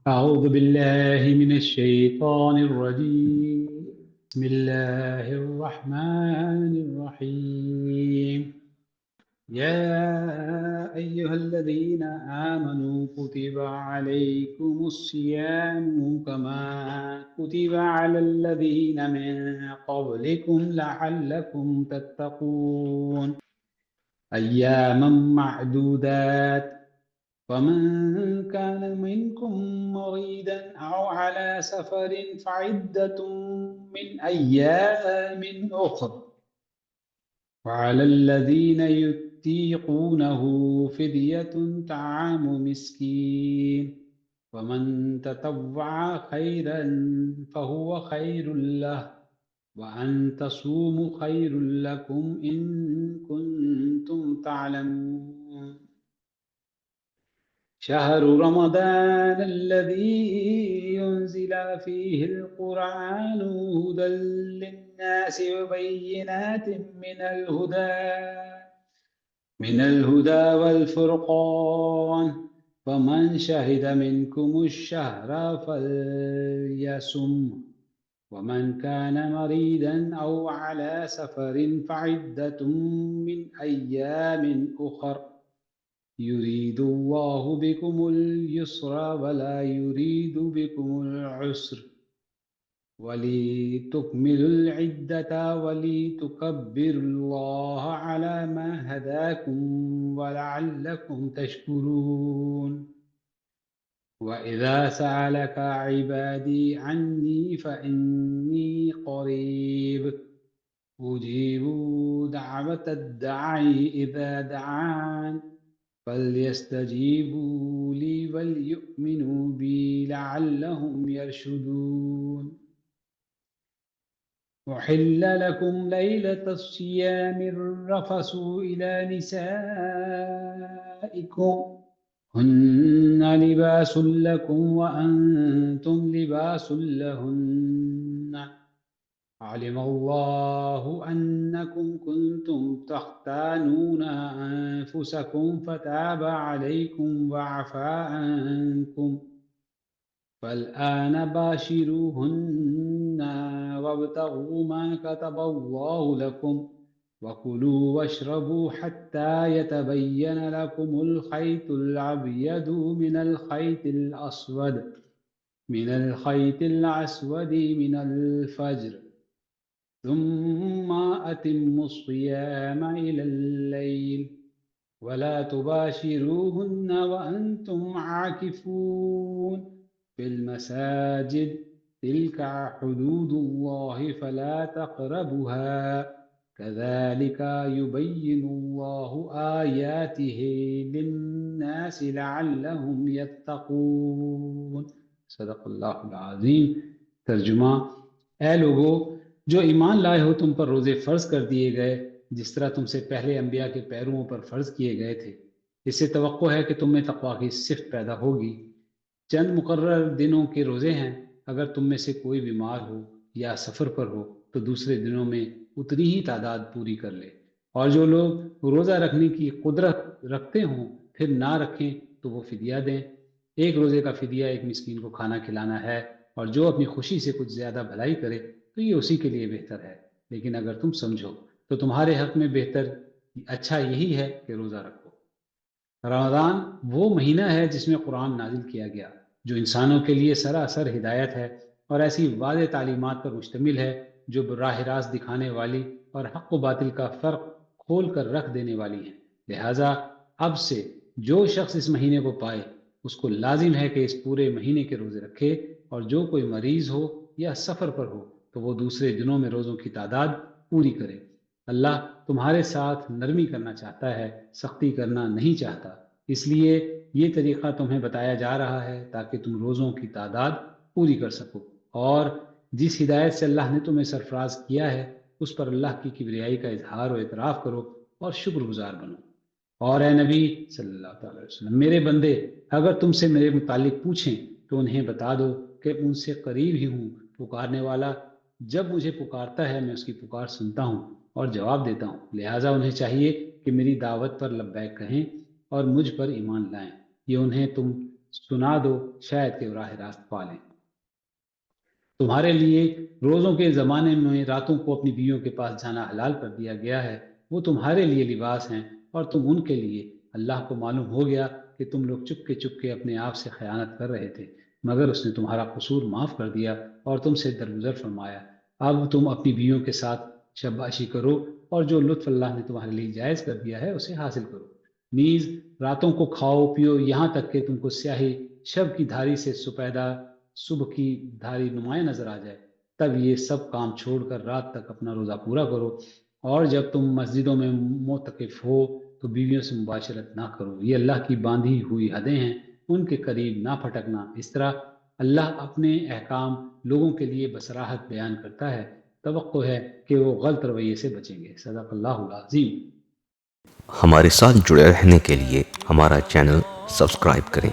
أعوذ بالله من الشيطان الرجيم. بسم الله الرحمن الرحيم. يا أيها الذين آمنوا كتب عليكم الصيام كما كتب على الذين من قبلكم لعلكم تتقون أياما معدودات ومن كان منكم مريضا أو على سفر فعدة من أيام أخر وعلى الذين يطيقونه فدية طعام مسكين ومن تطوع خيرا فهو خير له وأن تصوموا خير لكم إن كنتم تعلمون. شهر رمضان الذي ينزل فيه القرآن هدى للناس وبينات من الهدى والفرقان فمن شهد منكم الشهر فليصم ومن كان مريضا أو على سفر فعدة من أيام أخر يريد الله بكم اليسر ولا يريد بكم العسر ولتكملوا العدة ولتكبروا الله على ما هداكم ولعلكم تشكرون. وإذا سألك عبادي عني فإني قريب أجيب دعوة الداعي إذا دعان فليستجيبوا لي وليؤمنوا بي لعلهم يرشدون. أحل لكم ليلة الصيام الرفث إلى نسائكم هن لباس لكم وأنتم لباس لهن علم الله أنكم كنتم تختانون أنفسكم فتاب عليكم وعفى عنكم فالآن باشروهن وابتغوا ما كتب الله لكم وكلوا واشربوا حتى يتبين لكم الخيط الأبيض من الخيط الأسود من الفجر ثم أتموا الصيام إلى الليل ولا تباشروهن وأنتم عاكفون في المساجد تلك حدود الله فلا تقربوها كذلك يبين الله آياته للناس لعلهم يتقون. صدق اللہ العظیم۔ ترجمہ: اے لوگو جو ایمان لائے ہو، تم پر روزے فرض کر دیے گئے جس طرح تم سے پہلے انبیاء کے پیرووں پر فرض کیے گئے تھے۔ اس سے توقع ہے کہ تم میں تقویٰ کی صفت پیدا ہوگی۔ چند مقرر دنوں کے روزے ہیں۔ اگر تم میں سے کوئی بیمار ہو یا سفر پر ہو تو دوسرے دنوں میں اتنی ہی تعداد پوری کر لے، اور جو لوگ روزہ رکھنے کی قدرت رکھتے ہوں پھر نہ رکھیں تو وہ فدیہ دیں۔ ایک روزے کا فدیہ ایک مسکین کو کھانا کھلانا ہے، اور جو اپنی خوشی سے کچھ زیادہ بھلائی کرے تو یہ اسی کے لیے بہتر ہے، لیکن اگر تم سمجھو تو تمہارے حق میں بہتر اچھا یہی ہے کہ روزہ رکھو۔ رمضان وہ مہینہ ہے جس میں قرآن نازل کیا گیا، جو انسانوں کے لیے سراسر ہدایت ہے اور ایسی واضح تعلیمات پر مشتمل ہے جو براہ راست دکھانے والی اور حق و باطل کا فرق کھول کر رکھ دینے والی ہیں۔ لہٰذا اب سے جو شخص اس مہینے کو پائے اس کو لازم ہے کہ اس پورے مہینے کے روزے رکھے، اور جو کوئی مریض ہو یا سفر پر ہو تو وہ دوسرے دنوں میں روزوں کی تعداد پوری کرے۔ اللہ تمہارے ساتھ نرمی کرنا چاہتا ہے، سختی کرنا نہیں چاہتا، اس لیے یہ طریقہ تمہیں بتایا جا رہا ہے تاکہ تم روزوں کی تعداد پوری کر سکو، اور جس ہدایت سے اللہ نے تمہیں سرفراز کیا ہے اس پر اللہ کی کبریائی کا اظہار و اعتراف کرو اور شکر گزار بنو۔ اور اے نبی صلی اللہ علیہ وسلم، میرے بندے اگر تم سے میرے متعلق پوچھیں تو انہیں بتا دو کہ ان سے قریب ہی ہوں، پکارنے والا جب مجھے پکارتا ہے میں اس کی پکار سنتا ہوں اور جواب دیتا ہوں، لہٰذا انہیں چاہیے کہ میری دعوت پر لبیک کہیں اور مجھ پر ایمان لائیں۔ یہ انہیں تم سنا دو شاید کہ راہ راست پا لیں۔ تمہارے لیے روزوں کے زمانے میں راتوں کو اپنی بیویوں کے پاس جانا حلال کر دیا گیا ہے، وہ تمہارے لیے لباس ہیں اور تم ان کے لیے۔ اللہ کو معلوم ہو گیا کہ تم لوگ چپ کے اپنے آپ سے خیانت کر رہے تھے، مگر اس نے تمہارا قصور معاف کر دیا اور تم سے درگزر فرمایا۔ اب تم اپنی بیویوں کے ساتھ شباشی کرو اور جو لطف اللہ نے تمہارے لیے جائز کر دیا ہے اسے حاصل کرو۔ نیز راتوں کو کھاؤ پیو یہاں تک کہ تم کو سیاہی شب کی دھاری سے سپیدہ صبح کی دھاری نمایاں نظر آ جائے، تب یہ سب کام چھوڑ کر رات تک اپنا روزہ پورا کرو، اور جب تم مسجدوں میں معتکف ہو تو بیویوں سے مباشرت نہ کرو، یہ اللہ کی باندھی ہوئی حدیں ہیں، ان کے قریب نہ پھٹکنا۔ اس طرح اللہ اپنے احکام لوگوں کے لیے بصراحت بیان کرتا ہے، توقع ہے کہ وہ غلط رویے سے بچیں گے۔ صدق اللہ العظیم۔ ہمارے ساتھ جڑے رہنے کے لیے ہمارا چینل سبسکرائب کریں۔